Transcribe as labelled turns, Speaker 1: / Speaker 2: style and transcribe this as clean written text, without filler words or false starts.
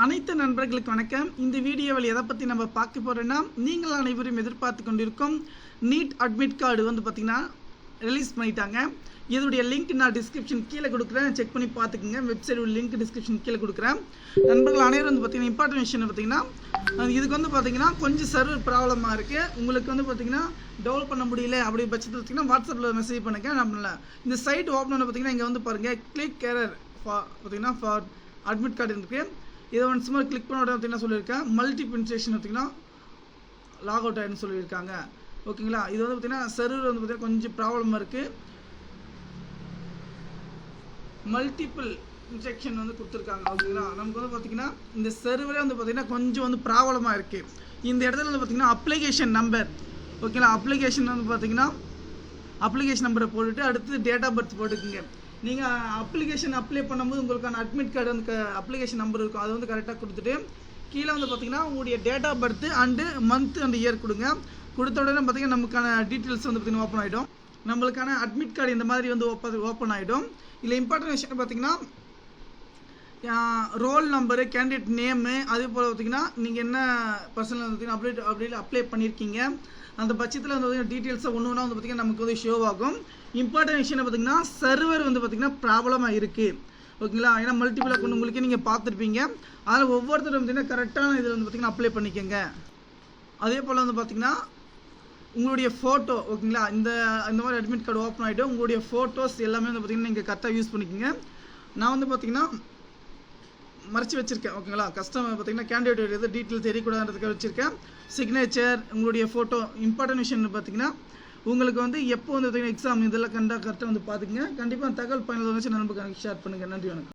Speaker 1: அனைத்து நண்பர்களுக்கு வணக்கம். இந்த வீடியோவில் எதை பற்றி நம்ம பார்க்க போகிறோன்னா, நீங்கள் அனைவரும் எதிர்பார்த்து கொண்டிருக்கும் நீட் அட்மிட் கார்டு வந்து பார்த்திங்கன்னா ரிலீஸ் பண்ணிட்டாங்க. இதோடைய லிங்க் நான் டிஸ்கிரிப்ஷன் கீழே கொடுக்குறேன், செக் பண்ணி பார்த்துக்குங்க. வெப்சைட் லிங்க் டிஸ்கிரிப்ஷன் கீழே கொடுக்குறேன். நண்பர்கள் அனைவரும் வந்து பார்த்திங்கன்னா இம்பார்ட்டன்ட் விஷயம் பார்த்திங்கன்னா, இதுக்கு வந்து பார்த்திங்கன்னா கொஞ்சம் சர்வர் ப்ராப்ளமாக இருக்குது. உங்களுக்கு வந்து பார்த்திங்கன்னா டெவலப் பண்ண முடியல அப்படி பட்சத்தில் பார்த்திங்கன்னா வாட்ஸ்அப்பில் மெசேஜ் பண்ணுங்கள். நம்மள இந்த சைட் ஓப்பன் பண்ண பார்த்திங்கன்னா இங்கே வந்து பாருங்கள் கிளிக் எரர் பார்த்திங்கன்னா ஃபார் அட்மிட் கார்டு இருக்குது. இதை ஒன்ஸ் மாதிரி கிளிக் பண்ண உடனே என்ன சொல்லியிருக்கேன், மல்டி பென்ட்ரேஷன் பார்த்திங்கன்னா லாக் அவுட் ஆகிடுன்னு சொல்லியிருக்காங்க. ஓகேங்களா, இது வந்து பார்த்திங்கன்னா சர்வர் வந்து பார்த்திங்கன்னா கொஞ்சம் ப்ராப்ளமாக இருக்குது. மல்டிபிள் இன்ஸ்ட்ரக்ஷன் வந்து கொடுத்துருக்காங்க. ஓகேங்களா, நமக்கு வந்து பார்த்திங்கன்னா இந்த சர்வரே வந்து பார்த்திங்கன்னா கொஞ்சம் வந்து ப்ராப்ளமாக இருக்குது. இந்த இடத்துல வந்து பார்த்திங்கன்னா அப்ளிகேஷன் நம்பர், ஓகேங்களா, அப்ளிகேஷன் வந்து பார்த்திங்கன்னா அப்ளிகேஷன் நம்பரை போட்டுட்டு அடுத்து டேட் ஆஃப் பர்த் போட்டுக்குங்க. நீங்கள் அப்ளிகேஷன் அப்ளை பண்ணும்போது உங்களுக்கான அட்மிட் கார்டு வந்து அப்ளிகேஷன் நம்பர் இருக்கும், அதை வந்து கரெக்டாக கொடுத்துட்டு கீழே வந்து பார்த்திங்கன்னா உங்களுடைய date of birth and month and year கொடுங்க. கொடுத்த உடனே பார்த்திங்கன்னா நமக்கான டீட்டெயில்ஸ் வந்து பார்த்திங்கன்னா ஓப்பன் ஆகிடும். நம்மளுக்கான அட்மிட் கார்டு இந்த மாதிரி வந்து ஓப்பன் ஆகிடும். இதில் இம்பார்ட்டன்ட் விஷயம் பார்த்திங்கன்னா ரோல் நம்பரு, கேண்டிடேட் நேமு, அதே போல் பார்த்திங்கன்னா நீங்கள் என்ன பர்சனல் பார்த்திங்கன்னா அப்ளை பண்ணியிருக்கீங்க அந்த பட்சத்தில் வந்து பார்த்திங்கன்னா டீட்டெயில்ஸை ஒன்று ஒன்றா வந்து பார்த்திங்கன்னா நமக்கு வந்து ஷோ ஆகும். இம்பார்ட்டன்ட் விஷயம் பார்த்திங்கன்னா சர்வர் வந்து பார்த்திங்கன்னா ப்ராப்ளமாக இருக்குது. ஓகேங்களா, ஏன்னா மல்டிபிள் அக்கௌண்ட் உங்களுக்கே நீங்கள் பார்த்துருப்பீங்க. அதனால் ஒவ்வொருத்தரும் பார்த்திங்கன்னா கரெக்டான இதில் வந்து பார்த்திங்கன்னா அப்ளை பண்ணிக்கோங்க. அதே போல் வந்து பார்த்திங்கன்னா உங்களுடைய ஃபோட்டோ, ஓகேங்களா, இந்த மாதிரி அட்மிட் கார்டு ஓப்பன் ஆகிட்டு உங்களுடைய ஃபோட்டோஸ் எல்லாமே வந்து பார்த்திங்கன்னா நீங்கள் கரெக்டாக யூஸ் பண்ணிக்கோங்க. நான் வந்து பார்த்திங்கன்னா மறைச்சி வச்சுருக்கேன். ஓகேங்களா, கஸ்டமர் பார்த்திங்கன்னா கேண்டிடேட் எது டீட்டெயில் தெரியக்கூடாதுன்றதுக்கு வச்சுருக்கேன். சிக்னேச்சர், உங்களுடைய ஃபோட்டோ. இம்பார்ட்டன்ட் விஷயம் பார்த்திங்கன்னா உங்களுக்கு வந்து எப்போ வந்து எக்ஸாம் இதெல்லாம் கரெக்டாக வந்து பார்த்துக்குங்க. கண்டிப்பாக தகவல் பயனுள்ள நண்பர்களுக்கு ஷேர் பண்ணுங்கள். நன்றி, வணக்கம்.